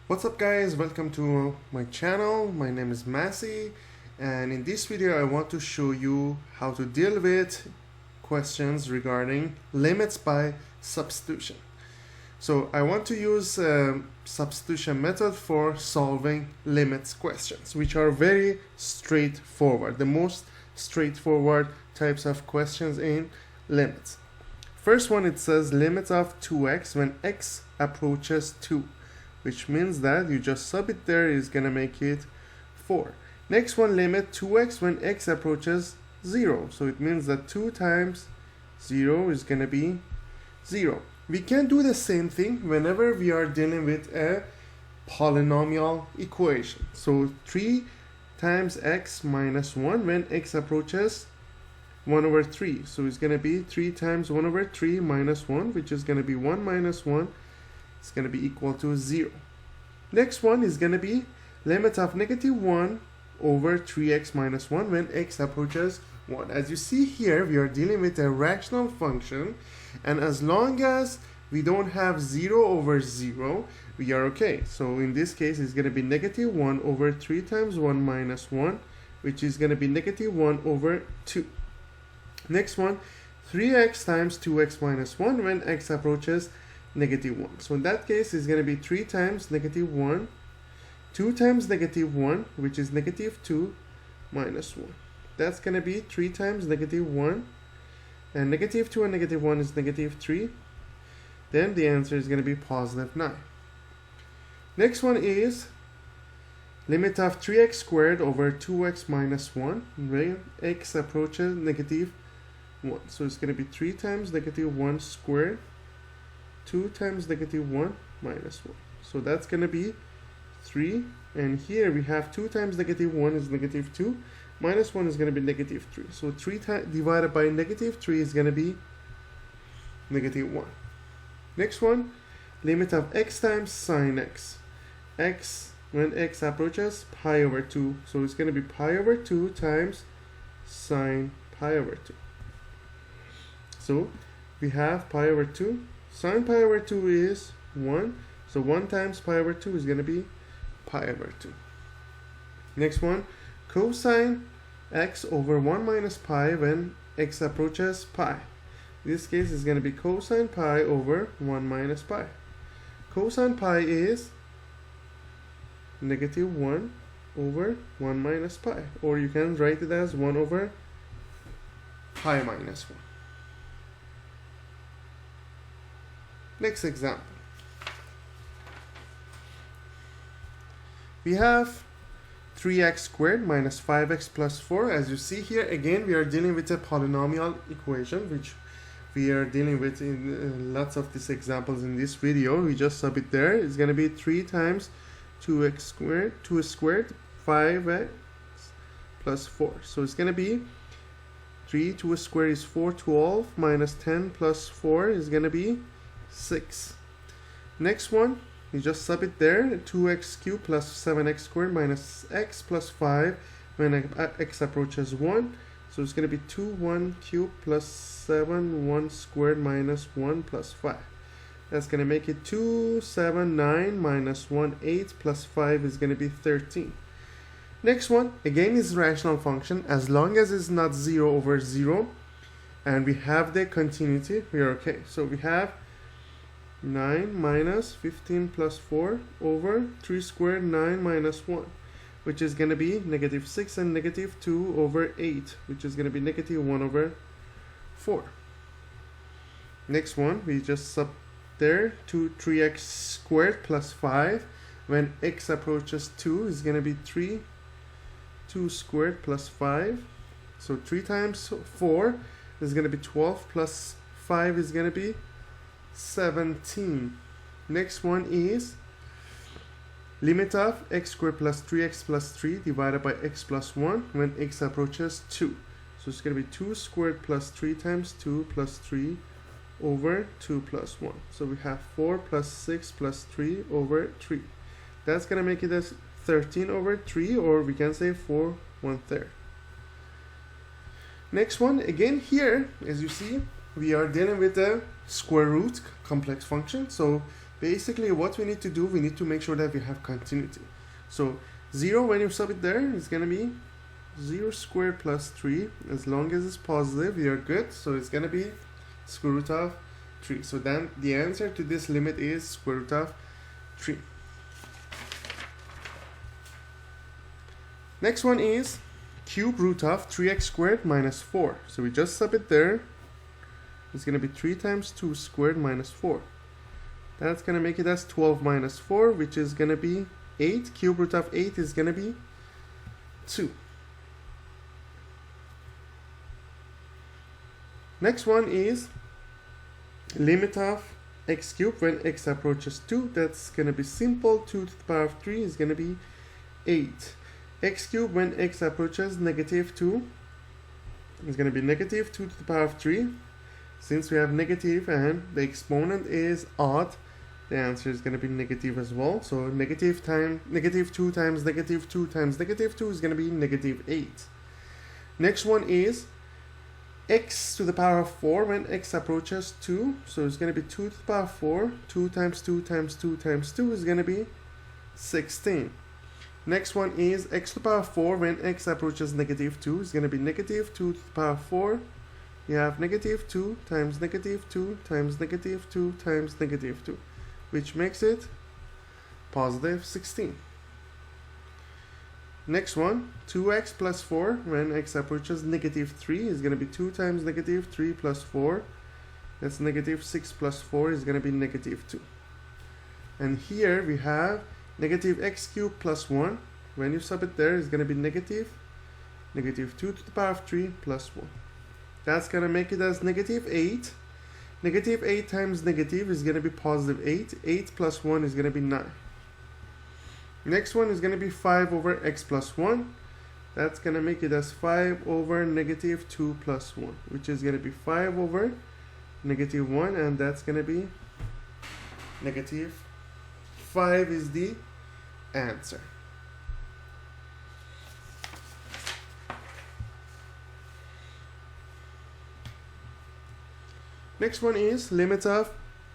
What's up guys, welcome to my channel. My name is Massey, and in this video I want to show you how to deal with questions regarding limits by substitution. So I want to use substitution method for solving limits questions, which are very straightforward, the most straightforward types of questions in limits. First one, it says limit of 2x when x approaches 2. Which means that you just sub it there is gonna make it 4. Next one, limit 2x when x approaches 0. So it means that 2 times 0 is gonna be 0. We can do the same thing whenever we are dealing with a polynomial equation. So 3 times x minus 1 when x approaches 1 over 3. So it's gonna be 3 times 1 over 3 minus 1, which is gonna be 1 minus 1. It's going to be equal to 0. Next one is going to be limit of negative 1 over 3x minus 1 when x approaches 1. As you see here, we are dealing with a rational function, and as long as we don't have 0 over 0, we are okay. So in this case, it's going to be negative 1 over 3 times 1 minus 1, which is going to be negative 1 over 2. Next one, 3x times 2x minus 1 when x approaches negative 1. So in that case, it's going to be 3 times negative 1, 2 times negative 1, which is negative 2 minus 1. That's going to be 3 times negative 1, and negative 2 and negative 1 is negative 3. Then the answer is going to be positive 9. Next one is limit of 3x squared over 2x minus 1 when x approaches negative 1. So it's going to be 3 times negative 1 squared, 2 times negative 1 minus 1. So that's going to be 3. And here we have 2 times negative 1 is negative 2. Minus 1 is going to be negative 3. So 3 divided by negative 3 is going to be negative 1. Next one, limit of x times sine x. X, when x approaches pi over 2. So it's going to be pi over 2 times sine pi over 2. So we have pi over 2. Sine pi over 2 is 1. So 1 times pi over 2 is going to be pi over 2. Next one, cosine x over 1 minus pi when x approaches pi. In this case, it's going to be cosine pi over 1 minus pi. Cosine pi is negative 1 over 1 minus pi. Or you can write it as 1 over pi minus 1. Next example. We have 3x squared minus 5x plus 4. As you see here, again, we are dealing with a polynomial equation, which we are dealing with in lots of these examples in this video. We just sub it there. It's going to be 3 times 2x squared, 2 squared, 5x plus 4. So it's going to be 3, 2 squared is 4, 12, minus 10 plus 4 is going to be 6. Next one, you just sub it there, 2x cubed plus 7x squared minus x plus 5 when x approaches 1. So it's going to be 2 1 cubed plus 7 1 squared minus 1 plus 5. That's going to make it 2 7 9 minus 1 8 plus 5 is going to be 13. Next one, again, is rational function. As long as it's not 0 over 0 and we have the continuity, we are okay. So we have 9 minus 15 plus 4 over 3 squared 9 minus 1, which is going to be negative 6, and negative 2 over 8, which is going to be negative 1 over 4. Next one, we just sub there, 3x squared plus 5 when x approaches 2 is going to be 2 squared plus 5. So 3 times 4 is going to be 12 plus 5 is going to be 17. Next one is limit of x squared plus 3x plus 3 divided by x plus 1 when x approaches 2. So it's going to be 2 squared plus 3 times 2 plus 3 over 2 plus 1. So we have 4 plus 6 plus 3 over 3. That's going to make it as 13 over 3, or we can say 4 1/3. Next one, again here, as you see, we are dealing with a square root complex function. So Basically, what we need to do, we need to make sure that we have continuity. So 0, when you sub it there, is going to be 0 squared plus 3. As long as it's positive, you're good. So it's going to be square root of 3. So then the answer to this limit is square root of 3. Next one is cube root of 3x squared minus 4. So we just sub it there. It's going to be 3 times 2 squared minus 4. That's going to make it as 12 minus 4, which is going to be 8. Cube root of 8 is going to be 2. Next one is limit of x cubed when x approaches 2. That's going to be simple. 2 to the power of 3 is going to be 8. X cubed when x approaches negative 2 is going to be negative 2 to the power of 3. Since we have negative and the exponent is odd, the answer is going to be negative as well. So negative 2 times negative 2 times negative 2 is going to be negative 8. Next one is x to the power of 4 when x approaches 2. So it's going to be 2 to the power of 4. 2 times 2 times 2 times 2 is going to be 16. Next one is x to the power of 4 when x approaches negative 2 is going to be negative 2 to the power of 4. You have negative 2 times negative 2 times negative 2 times negative 2, which makes it positive 16. Next one, 2x plus 4 when x approaches negative 3 is going to be 2 times negative 3 plus 4. That's negative 6 plus 4 is going to be negative 2. And here we have negative x cubed plus 1. When you sub it there, is going to be negative 2 to the power of 3 plus 1. That's going to make it as negative 8. Negative 8 times negative is going to be positive 8. 8 plus 1 is going to be 9. Next one is going to be 5 over x plus 1. That's going to make it as 5 over negative 2 plus 1, which is going to be 5 over negative 1, and that's going to be negative 5 is the answer. Next one is limit of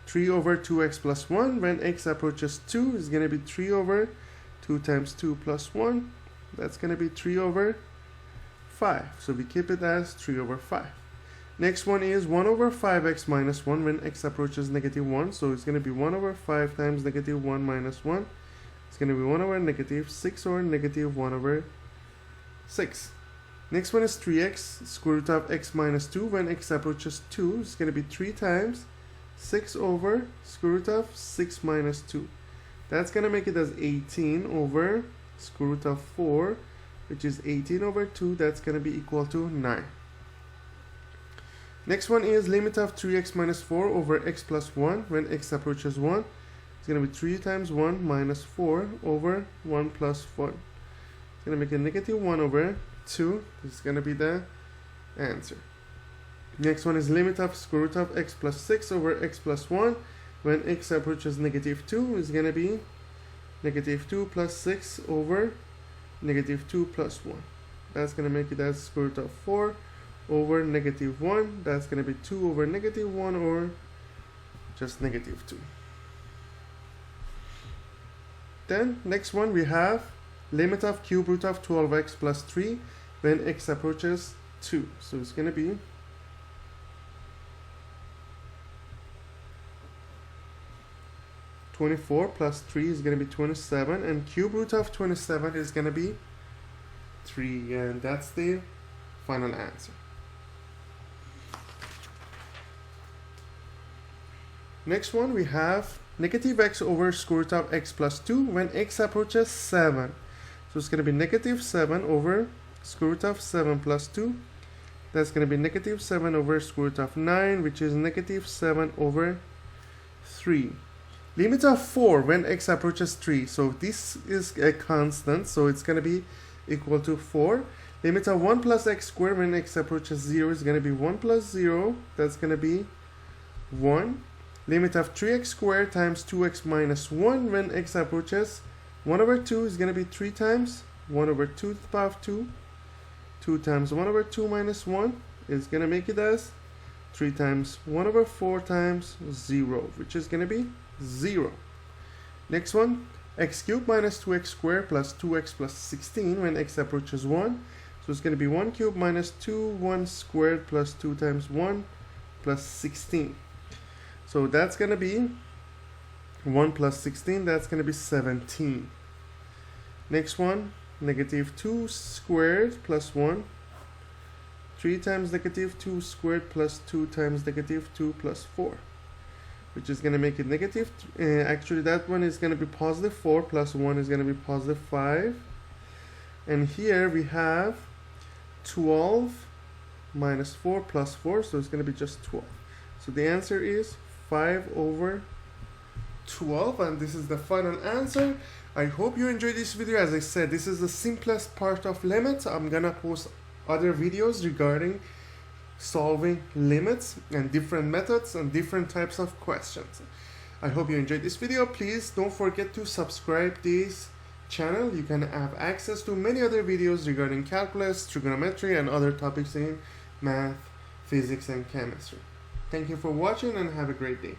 3 over 2x plus 1 when x approaches 2 is going to be 3 over 2 times 2 plus 1. That's going to be 3 over 5. So we keep it as 3 over 5. Next one is 1 over 5x minus 1 when x approaches negative 1. So it's going to be 1 over 5 times negative 1 minus 1. It's going to be 1 over negative 6 or negative 1 over 6. Next one is 3x square root of x minus 2 when x approaches 2. It's going to be 3 times 6 over square root of 6 minus 2. That's going to make it as 18 over square root of 4, which is 18 over 2. That's going to be equal to 9. Next one is limit of 3x minus 4 over x plus 1 when x approaches 1. It's going to be 3 times 1 minus 4 over 1 plus 1. It's going to make a negative 1 over 2. This is going to be the answer. Next one is limit of square root of x plus 6 over x plus 1 when x approaches negative 2 is going to be negative 2 plus 6 over negative 2 plus 1. That's going to make it as square root of 4 over negative 1. That's going to be 2 over negative 1 or just negative 2. Then next one we have limit of cube root of 12x plus 3 when x approaches 2. So it's going to be 24 plus 3 is going to be 27, and cube root of 27 is going to be 3, and that's the final answer. Next one we have negative x over square root of x plus 2 when x approaches 7. So it's going to be negative 7 over square root of 7 plus 2. That's going to be negative 7 over square root of 9, which is negative 7 over 3. Limit of 4 when x approaches 3. So this is a constant, so it's going to be equal to 4. Limit of 1 plus x squared when x approaches 0 is going to be 1 plus 0. That's going to be 1. Limit of 3x squared times 2x minus 1 when x approaches 1 over 2 is going to be 3 times 1 over 2 to the power of 2. 2 times 1 over 2 minus 1 is going to make it as 3 times 1 over 4 times 0, which is going to be 0. Next one, x cubed minus 2x squared plus 2x plus 16 when x approaches 1. So it's going to be 1 cubed minus 2, 1 squared plus 2 times 1 plus 16. So that's going to be 1 plus 16, that's going to be 17. Next one, negative 2 squared plus 1. 3 times negative 2 squared plus 2 times negative 2 plus 4. Which is going to make it negative. Actually, that one is going to be positive 4 plus 1 is going to be positive 5. And here we have 12 minus 4 plus 4, so it's going to be just 12. So the answer is 5 over 12, and this is the final answer. I hope you enjoyed this video. As I said, this is the simplest part of limits. I'm going to post other videos regarding solving limits and different methods and different types of questions. I hope you enjoyed this video. Please don't forget to subscribe this channel. You can have access to many other videos regarding calculus, trigonometry, and other topics in math, physics, and chemistry. Thank you for watching and have a great day.